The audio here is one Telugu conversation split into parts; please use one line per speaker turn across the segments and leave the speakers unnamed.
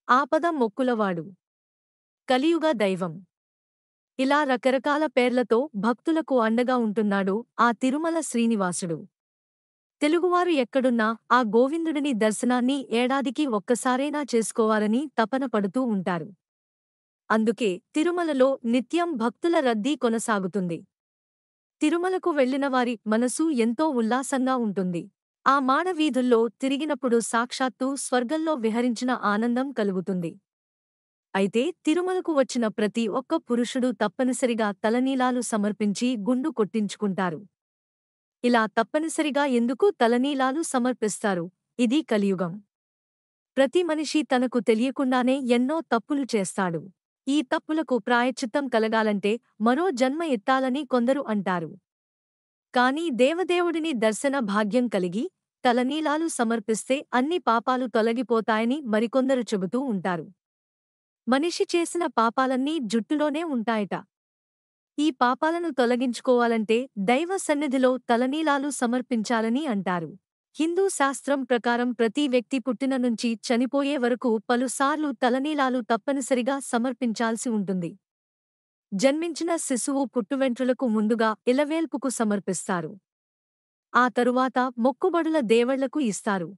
ఆపద మొక్కులవాడు, కలియుగ దైవం, ఇలా రకరకాల పేర్లతో భక్తులకు అండగా ఉంటున్నాడు ఆ తిరుమల శ్రీనివాసుడు. తెలుగువారు ఎక్కడున్నా ఆ గోవిందుడిని దర్శనాన్ని ఏడాదికి ఒక్కసారైనా చేసుకోవాలని తపన పడుతూ ఉంటారు. అందుకే తిరుమలలో నిత్యం భక్తుల రద్దీ కొనసాగుతుంది. తిరుమలకు వెళ్లిన వారి మనసు ఎంతో ఉల్లాసంగా ఉంటుంది. ఆ మాడవీధుల్లో తిరిగినప్పుడు సాక్షాత్తు స్వర్గంలో విహరించిన ఆనందం కలుగుతుంది. అయితే తిరుమలకు వచ్చిన ప్రతి ఒక్క పురుషుడు తప్పనిసరిగా తలనీలాలు సమర్పించి గుండు కొట్టించుకుంటారు. ఇలా తప్పనిసరిగా ఎందుకు తలనీలాలు సమర్పిస్తారు? ఇది కలియుగం. ప్రతి మనిషి తనకు తెలియకుండానే ఎన్నో తప్పులు చేస్తాడు. ఈ తప్పులకు ప్రాయశ్చిత్తం కలగాలంటే మరో జన్మ ఎత్తాలని కొందరు అంటారు. కానీ దేవదేవుడిని దర్శన భాగ్యం కలిగి తలనీలాలు సమర్పిస్తే అన్ని పాపాలు తొలగిపోతాయని మరికొందరు చెబుతూ ఉంటారు. మనిషి చేసిన పాపాలన్నీ జుట్టులోనే ఉంటాయట. ఈ పాపాలను తొలగించుకోవాలంటే దైవ సన్నిధిలో తలనీలాలు సమర్పించాలని అంటారు. హిందూ శాస్త్రం ప్రకారం ప్రతి వ్యక్తి పుట్టిన నుంచి చనిపోయే వరకు పలుసార్లు తలనీలాలు తప్పనిసరిగా సమర్పించాల్సి ఉంటుంది. జన్మించిన శిశువు పుట్టువెంట్రులకు ముందుగా ఇలవేల్పుకు సమర్పిస్తారు. ఆ తరువాత మొక్కుబడుల దేవళ్లకు ఇస్తారు.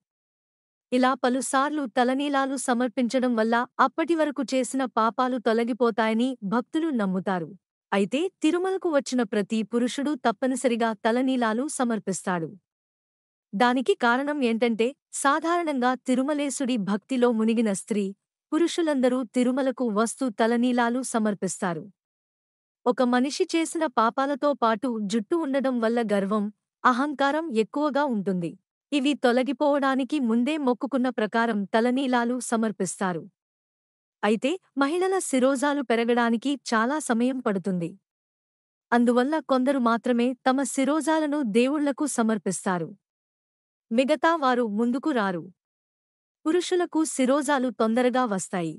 ఇలా పలుసార్లు తలనీలాలు సమర్పించడం వల్ల అప్పటివరకు చేసిన పాపాలు తొలగిపోతాయని భక్తులు నమ్ముతారు. అయితే తిరుమలకు వచ్చిన ప్రతి పురుషుడు తప్పనిసరిగా తలనీలాలు సమర్పిస్తాడు. దానికి కారణం ఏంటంటే సాధారణంగా తిరుమలేశుడి భక్తిలో మునిగిన స్త్రీ, పురుషులందరూ తిరుమలకు వస్తూ తలనీలాలు సమర్పిస్తారు. ఒక మనిషి చేసిన పాపాలతో పాటు జుట్టు ఉండడం వల్ల గర్వం, అహంకారం ఎక్కువగా ఉంటుంది. ఇవి తొలగిపోవడానికి ముందే మొక్కుకున్న ప్రకారం తలనీలాలు సమర్పిస్తారు. అయితే మహిళల శిరోజాలు పెరగడానికి చాలా సమయం పడుతుంది. అందువల్ల కొందరు మాత్రమే తమ శిరోజాలను దేవుళ్లకు సమర్పిస్తారు. మిగతా వారు ముందుకు రారు. పురుషులకు శిరోజాలు తొందరగా వస్తాయి.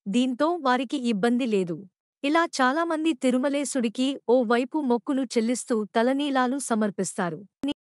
దీంతో వారికి ఇబ్బంది లేదు. ఇలా చాలామంది తిరుమలేశుడికి ఓ వైపు మొక్కులు చెల్లిస్తూ తలనీలాలు సమర్పిస్తారు.